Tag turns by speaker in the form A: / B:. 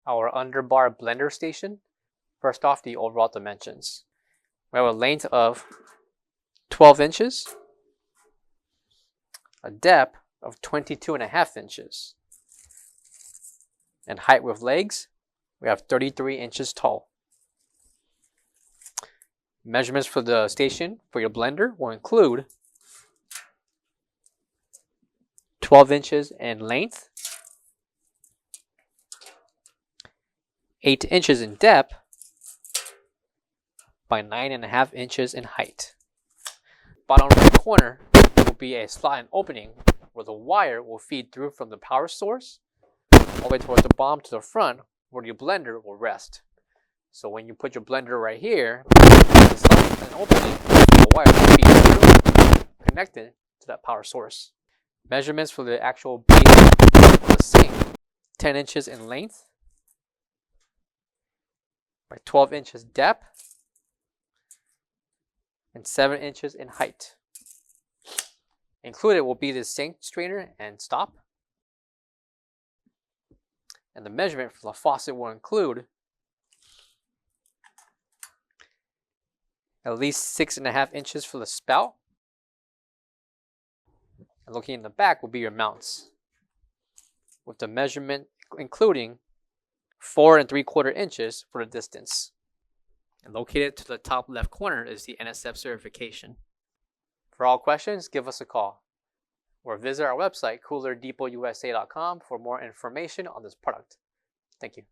A: our underbar blender station. First off, the overall dimensions. We have a length of 12 inches, a depth of 22.5 inches, and height with legs, we have 33 inches tall. Measurements for the station for your blender will include 12 inches in length, 8 inches in depth, by 9.5 inches in height. Bottom right corner will be a slot and opening where the wire will feed through from the power source all the way towards the bottom to the front where your blender will rest. So when you put your blender right here, the slot and opening, the wire will feed through, connected to that power source. Measurements for the actual base of the sink: 10 inches in length by 12 inches depth and 7 inches in height. Included will be the sink strainer and stop. And the measurement for the faucet will include at least 6.5 inches for the spout. And looking in the back will be your mounts, with the measurement including 4 3/4 inches for the distance. And located to the top left corner is the NSF certification. For all questions, give us a call or visit our website, coolerdepotUSA.com, for more information on this product. Thank you.